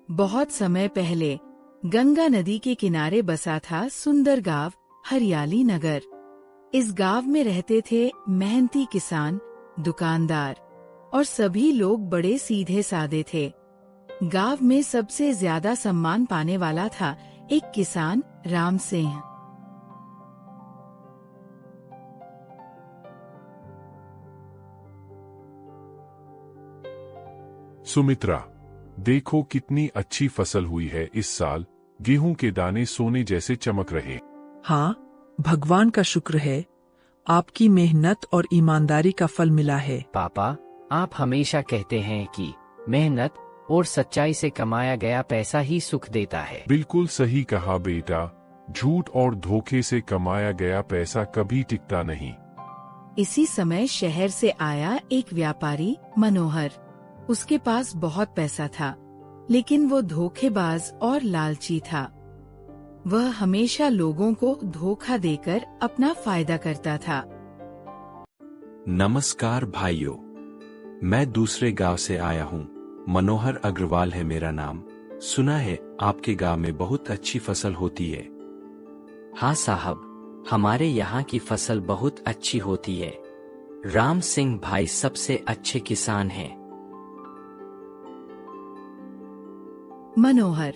बहुत समय पहले गंगा नदी के किनारे बसा था सुंदर गांव हरियाली नगर। इस गांव में रहते थे मेहनती किसान, दुकानदार और सभी लोग बड़े सीधे साधे थे। गांव में सबसे ज्यादा सम्मान पाने वाला था एक किसान राम सिंह। सुमित्रा, देखो कितनी अच्छी फसल हुई है इस साल। गेहूं के दाने सोने जैसे चमक रहे। हाँ, भगवान का शुक्र है। आपकी मेहनत और ईमानदारी का फल मिला है। पापा, आप हमेशा कहते हैं कि मेहनत और सच्चाई से कमाया गया पैसा ही सुख देता है। बिल्कुल सही कहा बेटा। झूठ और धोखे से कमाया गया पैसा कभी टिकता नहीं। इसी समय शहर से आया एक व्यापारी मनोहर। उसके पास बहुत पैसा था, लेकिन वो धोखेबाज और लालची था। वह हमेशा लोगों को धोखा देकर अपना फायदा करता था। नमस्कार भाइयों, मैं दूसरे गांव से आया हूं। मनोहर अग्रवाल है मेरा नाम। सुना है आपके गांव में बहुत अच्छी फसल होती है। हाँ साहब, हमारे यहाँ की फसल बहुत अच्छी होती है। राम सिंह भाई सबसे अच्छे किसान हैं। मनोहर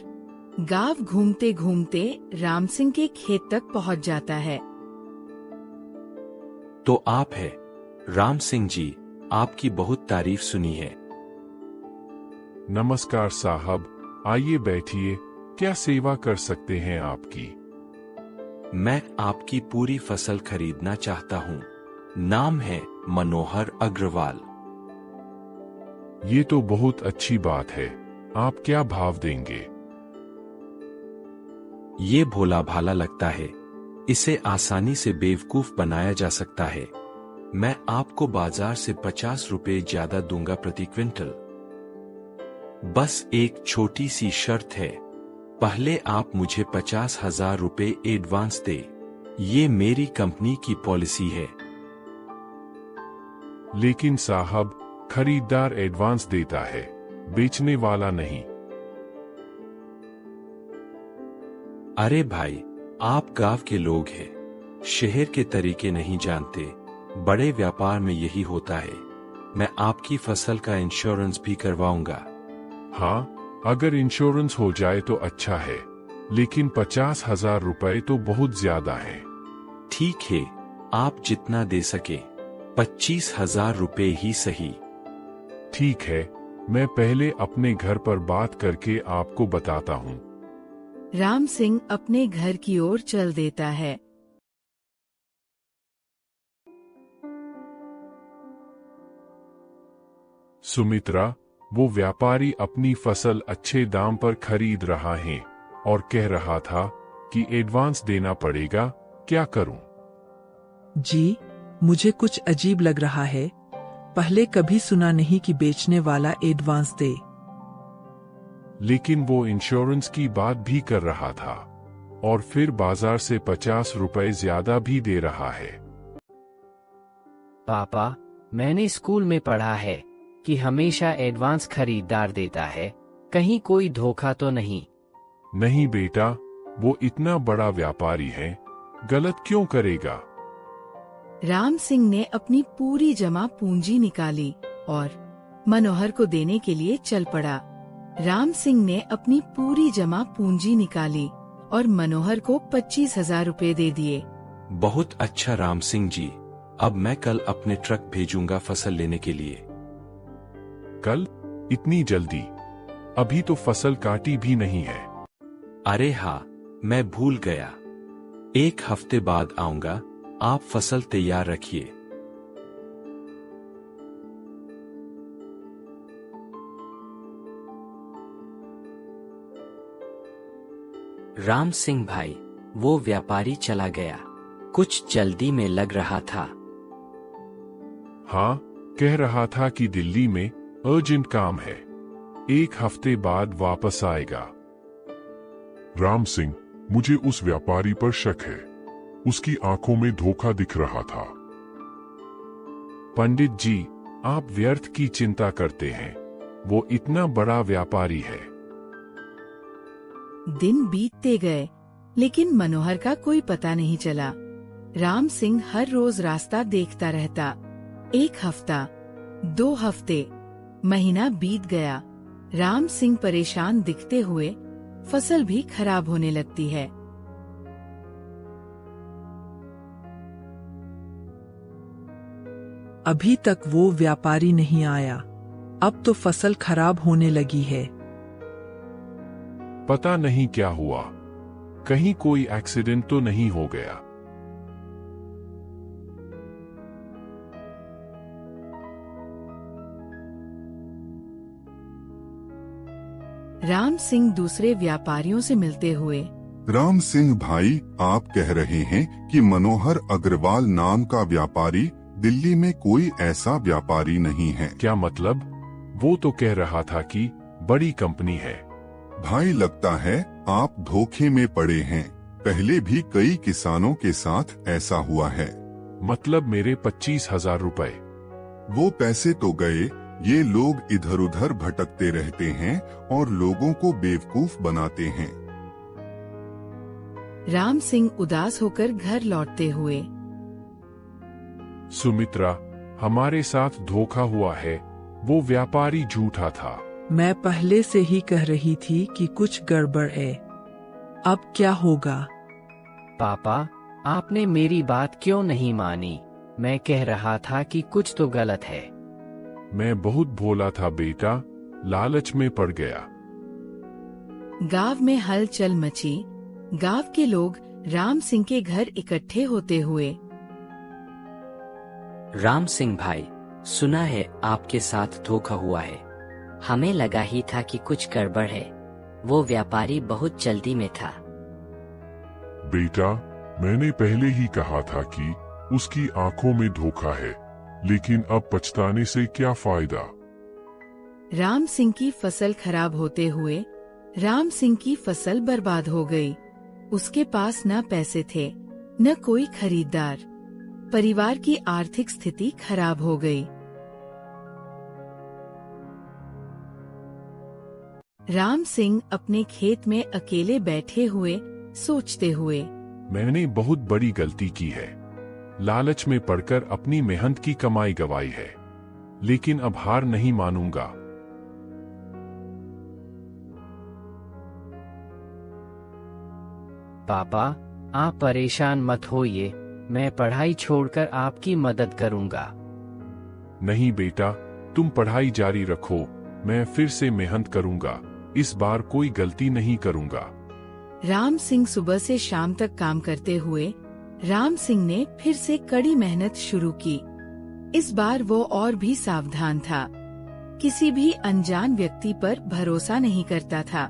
गांव घूमते घूमते राम सिंह के खेत तक पहुंच जाता है। तो आप है राम सिंह जी, आपकी बहुत तारीफ सुनी है। नमस्कार साहब, आइए बैठिए। क्या सेवा कर सकते हैं आपकी? मैं आपकी पूरी फसल खरीदना चाहता हूँ। नाम है मनोहर अग्रवाल। ये तो बहुत अच्छी बात है। आप क्या भाव देंगे? ये भोला भाला लगता है। इसे आसानी से बेवकूफ बनाया जा सकता है। मैं आपको बाजार से 50 रुपए ज्यादा दूंगा प्रति क्विंटल। बस एक छोटी सी शर्त है। पहले आप मुझे 50,000 रुपए एडवांस दे। ये मेरी कंपनी की पॉलिसी है। लेकिन साहब, खरीदार एडवांस देता है, बेचने वाला नहीं। अरे भाई, आप गांव के लोग हैं, शहर के तरीके नहीं जानते। बड़े व्यापार में यही होता है। मैं आपकी फसल का इंश्योरेंस भी करवाऊंगा। हाँ, अगर इंश्योरेंस हो जाए तो अच्छा है, लेकिन 50,000 रुपए तो बहुत ज्यादा है। ठीक है, आप जितना दे सके। 25,000 रुपए ही सही। ठीक है, मैं पहले अपने घर पर बात करके आपको बताता हूँ। राम सिंह अपने घर की ओर चल देता है। सुमित्रा, वो व्यापारी अपनी फसल अच्छे दाम पर खरीद रहा है और कह रहा था कि एडवांस देना पड़ेगा। क्या करूं? जी, मुझे कुछ अजीब लग रहा है। पहले कभी सुना नहीं कि बेचने वाला एडवांस दे। लेकिन वो इंश्योरेंस की बात भी कर रहा था और फिर बाजार से 50 रुपए ज्यादा भी दे रहा है। पापा, मैंने स्कूल में पढ़ा है कि हमेशा एडवांस खरीदार देता है। कहीं कोई धोखा तो नहीं? नहीं बेटा, वो इतना बड़ा व्यापारी है, गलत क्यों करेगा? राम सिंह ने अपनी पूरी जमा पूंजी निकाली और मनोहर को देने के लिए चल पड़ा। राम सिंह ने अपनी पूरी जमा पूंजी निकाली और मनोहर को 25,000 रुपए दे दिए। बहुत अच्छा राम सिंह जी, अब मैं कल अपने ट्रक भेजूंगा फसल लेने के लिए। कल? इतनी जल्दी? अभी तो फसल काटी भी नहीं है। अरे हाँ, मैं भूल गया। 1 हफ्ते बाद आऊंगा। आप फसल तैयार रखिए। राम सिंह भाई, वो व्यापारी चला गया। कुछ जल्दी में लग रहा था। हाँ, कह रहा था कि दिल्ली में अर्जेंट काम है, 1 हफ्ते बाद वापस आएगा। राम सिंह, मुझे उस व्यापारी पर शक है। उसकी आंखों में धोखा दिख रहा था। पंडित जी, आप व्यर्थ की चिंता करते हैं। वो इतना बड़ा व्यापारी है। दिन बीतते गए, लेकिन मनोहर का कोई पता नहीं चला। राम सिंह हर रोज रास्ता देखता रहता। 1 हफ्ता, 2 हफ्ते, महीना बीत गया। राम सिंह परेशान दिखते हुए फसल भी खराब होने लगती है। अभी तक वो व्यापारी नहीं आया। अब तो फसल खराब होने लगी है। पता नहीं क्या हुआ, कहीं कोई एक्सीडेंट तो नहीं हो गया। राम सिंह दूसरे व्यापारियों से मिलते हुए, राम सिंह भाई, आप कह रहे हैं कि मनोहर अग्रवाल नाम का व्यापारी दिल्ली में कोई ऐसा व्यापारी नहीं है। क्या मतलब? वो तो कह रहा था कि बड़ी कंपनी है। भाई, लगता है आप धोखे में पड़े हैं। पहले भी कई किसानों के साथ ऐसा हुआ है। मतलब मेरे 25,000 रुपए? वो पैसे तो गए। ये लोग इधर उधर भटकते रहते हैं और लोगों को बेवकूफ बनाते हैं। राम सिंह उदास होकर घर लौटते हुए, सुमित्रा, हमारे साथ धोखा हुआ है। वो व्यापारी झूठा था। मैं पहले से ही कह रही थी कि कुछ गड़बड़ है। अब क्या होगा? पापा, आपने मेरी बात क्यों नहीं मानी? मैं कह रहा था कि कुछ तो गलत है। मैं बहुत भोला था बेटा, लालच में पड़ गया। गांव में हलचल मची। गांव के लोग राम सिंह के घर इकट्ठे होते हुए, राम सिंह भाई, सुना है आपके साथ धोखा हुआ है। हमें लगा ही था कि कुछ गड़बड़ है। वो व्यापारी बहुत जल्दी में था। बेटा, मैंने पहले ही कहा था कि उसकी आंखों में धोखा है, लेकिन अब पछताने से क्या फायदा। राम सिंह की फसल खराब होते हुए राम सिंह की फसल बर्बाद हो गई। उसके पास न पैसे थे, न कोई खरीदार। परिवार की आर्थिक स्थिति खराब हो गई। राम सिंह अपने खेत में अकेले बैठे हुए सोचते हुए, मैंने बहुत बड़ी गलती की है। लालच में पड़कर अपनी मेहनत की कमाई गंवाई है, लेकिन अब हार नहीं मानूंगा। पापा, आप परेशान मत होइए। मैं पढ़ाई छोड़कर आपकी मदद करूंगा। नहीं बेटा, तुम पढ़ाई जारी रखो। मैं फिर से मेहनत करूंगा। इस बार कोई गलती नहीं करूंगा। राम सिंह सुबह से शाम तक काम करते हुए राम सिंह ने फिर से कड़ी मेहनत शुरू की। इस बार वो और भी सावधान था। किसी भी अनजान व्यक्ति पर भरोसा नहीं करता था।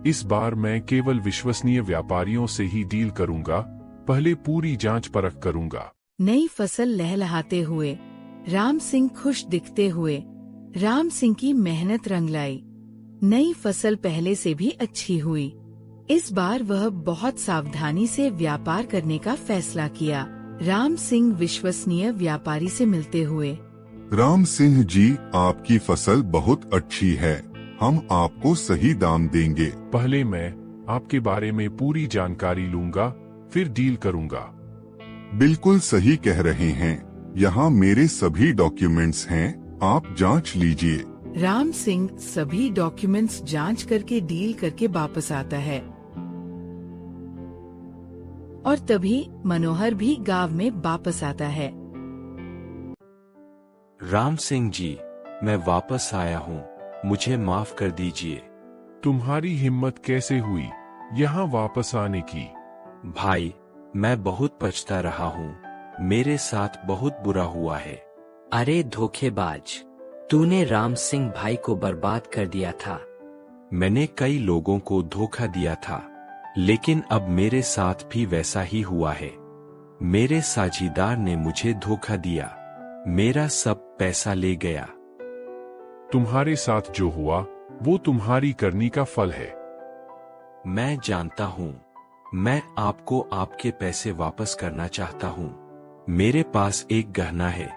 इस बार मैं केवल विश्वसनीय व्यापारियों से ही डील करूंगा। पहले पूरी जांच परख करूंगा। नई फसल लहलहाते हुए राम सिंह खुश दिखते हुए राम सिंह की मेहनत रंग लाई। नई फसल पहले से भी अच्छी हुई। इस बार वह बहुत सावधानी से व्यापार करने का फैसला किया। राम सिंह विश्वसनीय व्यापारी से मिलते हुए, राम सिंह जी, आपकी फसल बहुत अच्छी है। हम आपको सही दाम देंगे। पहले मैं आपके बारे में पूरी जानकारी लूंगा, फिर डील करूंगा। बिल्कुल सही कह रहे हैं। यहाँ मेरे सभी डॉक्यूमेंट्स हैं, आप जांच लीजिए। राम सिंह सभी डॉक्यूमेंट्स जांच करके डील करके वापस आता है। और तभी मनोहर भी गांव में वापस आता है। राम सिंह जी, मैं वापस आया हूँ। मुझे माफ कर दीजिए। तुम्हारी हिम्मत कैसे हुई यहाँ वापस आने की? भाई, मैं बहुत पछता रहा हूँ। मेरे साथ बहुत बुरा हुआ है। अरे धोखेबाज, तूने राम सिंह भाई को बर्बाद कर दिया था। मैंने कई लोगों को धोखा दिया था, लेकिन अब मेरे साथ भी वैसा ही हुआ है। मेरे साझीदार ने मुझे धोखा दिया, मेरा सब पैसा ले गया। तुम्हारे साथ जो हुआ वो तुम्हारी करनी का फल है। मैं जानता हूँ। मैं आपको आपके पैसे वापस करना चाहता हूँ। मेरे पास एक गहना है,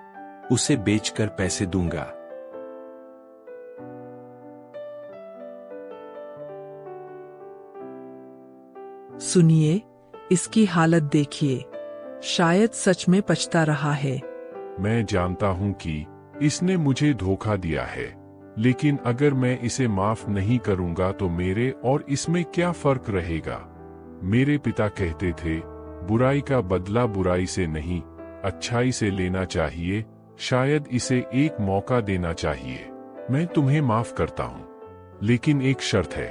उसे बेचकर पैसे दूंगा। सुनिए, इसकी हालत देखिए। शायद सच में पछता रहा है। मैं जानता हूँ कि इसने मुझे धोखा दिया है, लेकिन अगर मैं इसे माफ नहीं करूँगा तो मेरे और इसमें क्या फर्क रहेगा। मेरे पिता कहते थे, बुराई का बदला बुराई से नहीं, अच्छाई से लेना चाहिए। शायद इसे एक मौका देना चाहिए। मैं तुम्हें माफ करता हूँ, लेकिन एक शर्त है।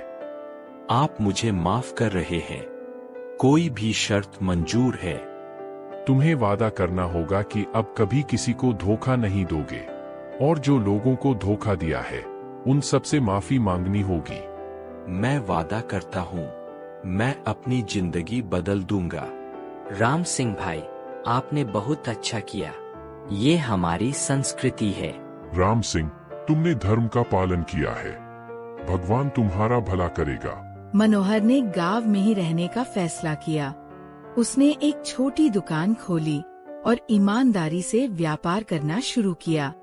आप मुझे माफ कर रहे हैं, कोई भी शर्त मंजूर है। तुम्हें वादा करना होगा कि अब कभी किसी को धोखा नहीं दोगे, और जो लोगों को धोखा दिया है उन सबसे माफी मांगनी होगी। मैं वादा करता हूँ, मैं अपनी जिंदगी बदल दूंगा। राम सिंह भाई, आपने बहुत अच्छा किया। ये हमारी संस्कृति है। राम सिंह, तुमने धर्म का पालन किया है। भगवान तुम्हारा भला करेगा। मनोहर ने गांव में ही रहने का फैसला किया। उसने एक छोटी दुकान खोली और ईमानदारी से व्यापार करना शुरू किया।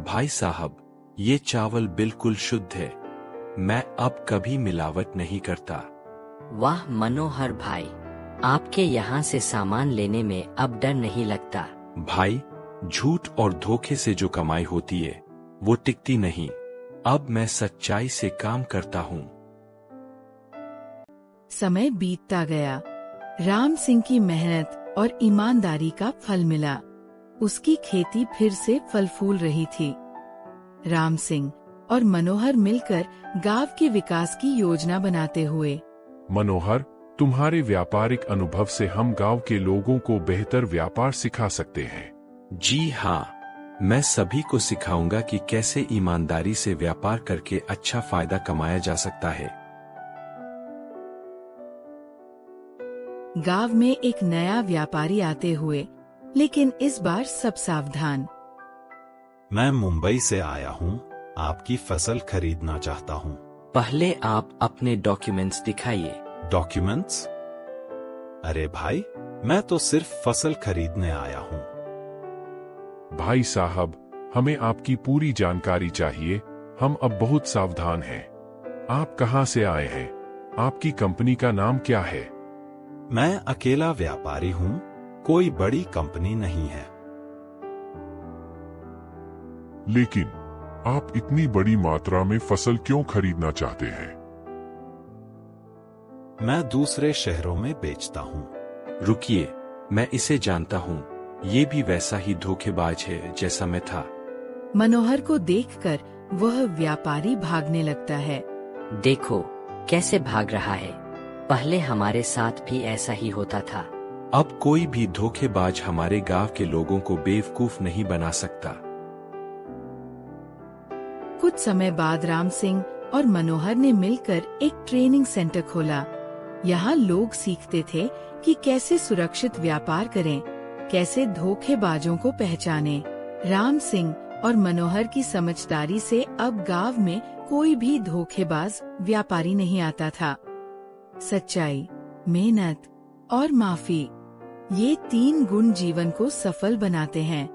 भाई साहब, ये चावल बिल्कुल शुद्ध है। मैं अब कभी मिलावट नहीं करता। वाह मनोहर भाई, आपके यहाँ से सामान लेने में अब डर नहीं लगता। भाई, झूठ और धोखे से जो कमाई होती है वो टिकती नहीं। अब मैं सच्चाई से काम करता हूँ। समय बीतता गया। राम सिंह की मेहनत और ईमानदारी का फल मिला। उसकी खेती फिर से फल फूल रही थी। राम सिंह और मनोहर मिलकर गांव के विकास की योजना बनाते हुए। मनोहर, तुम्हारे व्यापारिक अनुभव से हम गांव के लोगों को बेहतर व्यापार सिखा सकते हैं। जी हाँ, मैं सभी को सिखाऊंगा कि कैसे ईमानदारी से व्यापार करके अच्छा फायदा कमाया जा सकता है। गांव में एक नया व्यापारी आते हुए, लेकिन इस बार सब सावधान। मैं मुंबई से आया हूँ, आपकी फसल खरीदना चाहता हूँ। पहले आप अपने डॉक्यूमेंट्स दिखाइए। डॉक्यूमेंट्स? अरे भाई, मैं तो सिर्फ फसल खरीदने आया हूँ। भाई साहब, हमें आपकी पूरी जानकारी चाहिए। हम अब बहुत सावधान हैं। आप कहाँ से आए हैं? आपकी कंपनी का नाम क्या है? मैं अकेला व्यापारी हूँ, कोई बड़ी कंपनी नहीं है। लेकिन आप इतनी बड़ी मात्रा में फसल क्यों खरीदना चाहते हैं? मैं दूसरे शहरों में बेचता हूँ। रुकिए, मैं इसे जानता हूँ। ये भी वैसा ही धोखेबाज है जैसा मैं था। मनोहर को देखकर वह व्यापारी भागने लगता है। देखो कैसे भाग रहा है। पहले हमारे साथ भी ऐसा ही होता था। अब कोई भी धोखेबाज हमारे गांव के लोगों को बेवकूफ नहीं बना सकता। कुछ समय बाद राम सिंह और मनोहर ने मिलकर एक ट्रेनिंग सेंटर खोला। यहाँ लोग सीखते थे कि कैसे सुरक्षित व्यापार करें, कैसे धोखेबाजों को पहचानें। राम सिंह और मनोहर की समझदारी से अब गांव में कोई भी धोखेबाज व्यापारी नहीं आता था। सच्चाई, मेहनत और माफी, ये 3 गुण जीवन को सफल बनाते हैं।